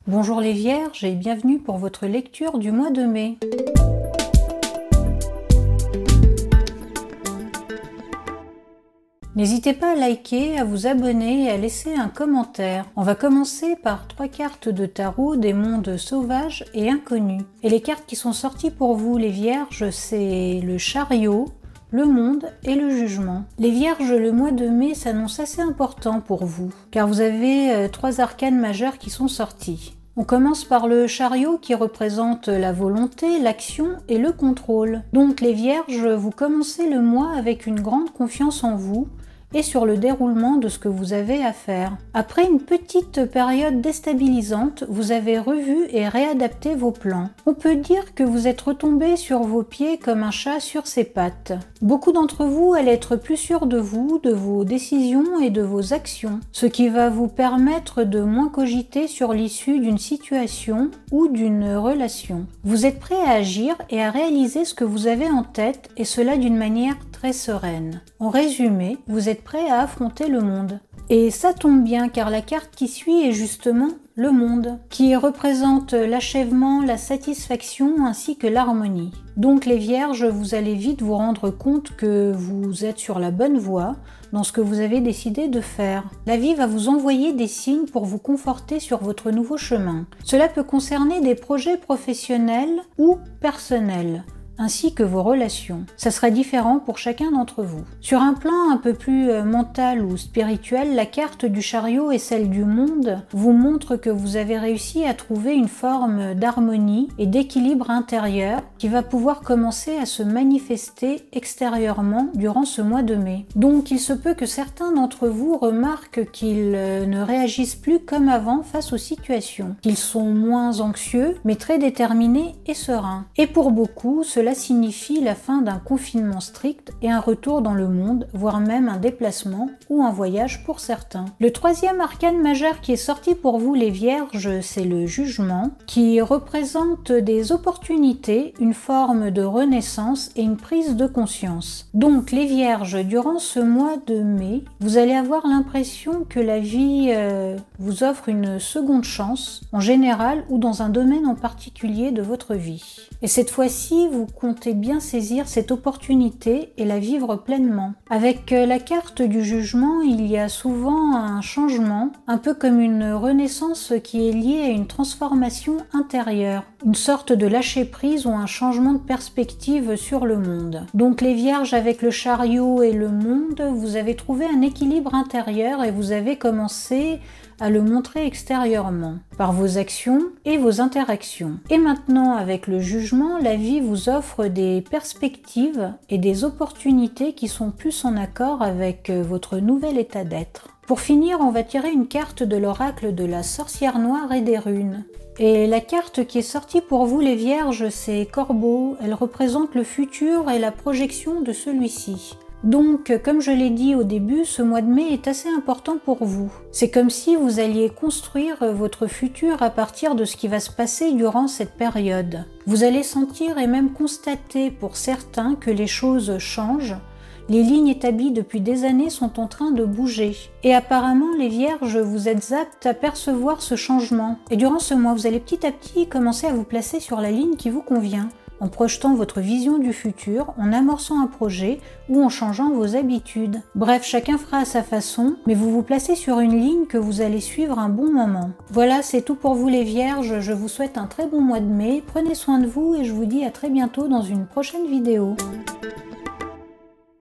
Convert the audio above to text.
Bonjour les Vierges et bienvenue pour votre lecture du mois de mai. N'hésitez pas à liker, à vous abonner et à laisser un commentaire. On va commencer par 3 cartes de tarot des mondes sauvages et inconnus. Et les cartes qui sont sorties pour vous les Vierges, c'est le chariot, le monde et le jugement. Les Vierges, le mois de mai s'annonce assez important pour vous, car vous avez 3 arcanes majeures qui sont sortis. On commence par le chariot qui représente la volonté, l'action et le contrôle. Donc les Vierges, vous commencez le mois avec une grande confiance en vous et sur le déroulement de ce que vous avez à faire. Après une petite période déstabilisante, vous avez revu et réadapté vos plans. On peut dire que vous êtes retombé sur vos pieds comme un chat sur ses pattes. Beaucoup d'entre vous allez être plus sûrs de vous, de vos décisions et de vos actions, ce qui va vous permettre de moins cogiter sur l'issue d'une situation ou d'une relation. Vous êtes prêt à agir et à réaliser ce que vous avez en tête, et cela d'une manière très sereine. En résumé, vous êtes prêt à affronter le monde. Et ça tombe bien car la carte qui suit est justement le monde, qui représente l'achèvement, la satisfaction ainsi que l'harmonie. Donc les Vierges, vous allez vite vous rendre compte que vous êtes sur la bonne voie dans ce que vous avez décidé de faire. La vie va vous envoyer des signes pour vous conforter sur votre nouveau chemin. Cela peut concerner des projets professionnels ou personnels, ainsi que vos relations. Ça sera différent pour chacun d'entre vous. Sur un plan un peu plus mental ou spirituel, la carte du chariot et celle du monde vous montrent que vous avez réussi à trouver une forme d'harmonie et d'équilibre intérieur qui va pouvoir commencer à se manifester extérieurement durant ce mois de mai. Donc il se peut que certains d'entre vous remarquent qu'ils ne réagissent plus comme avant face aux situations, qu'ils sont moins anxieux mais très déterminés et sereins. Et pour beaucoup, cela signifie la fin d'un confinement strict et un retour dans le monde, voire même un déplacement ou un voyage pour certains. Le troisième arcane majeur qui est sorti pour vous les Vierges, c'est le jugement, qui représente des opportunités, une forme de renaissance et une prise de conscience. Donc les Vierges, durant ce mois de mai, vous allez avoir l'impression que la vie vous offre une seconde chance, en général ou dans un domaine en particulier de votre vie. Et cette fois-ci, vous comptez bien saisir cette opportunité et la vivre pleinement. Avec la carte du jugement, il y a souvent un changement, un peu comme une renaissance qui est liée à une transformation intérieure, une sorte de lâcher-prise ou un changement de perspective sur le monde. Donc les Vierges, avec le chariot et le monde, vous avez trouvé un équilibre intérieur et vous avez commencé à le montrer extérieurement, par vos actions et vos interactions. Et maintenant, avec le jugement, la vie vous offre des perspectives et des opportunités qui sont plus en accord avec votre nouvel état d'être. Pour finir, on va tirer une carte de l'oracle de la sorcière noire et des runes. Et la carte qui est sortie pour vous les Vierges, c'est Corbeau. Elle représente le futur et la projection de celui-ci. Donc, comme je l'ai dit au début, ce mois de mai est assez important pour vous. C'est comme si vous alliez construire votre futur à partir de ce qui va se passer durant cette période. Vous allez sentir et même constater pour certains que les choses changent. Les lignes établies depuis des années sont en train de bouger. Et apparemment, les Vierges, vous êtes aptes à percevoir ce changement. Et durant ce mois, vous allez petit à petit commencer à vous placer sur la ligne qui vous convient, en projetant votre vision du futur, en amorçant un projet ou en changeant vos habitudes. Bref, chacun fera à sa façon, mais vous vous placez sur une ligne que vous allez suivre un bon moment. Voilà, c'est tout pour vous les Vierges, je vous souhaite un très bon mois de mai, prenez soin de vous et je vous dis à très bientôt dans une prochaine vidéo.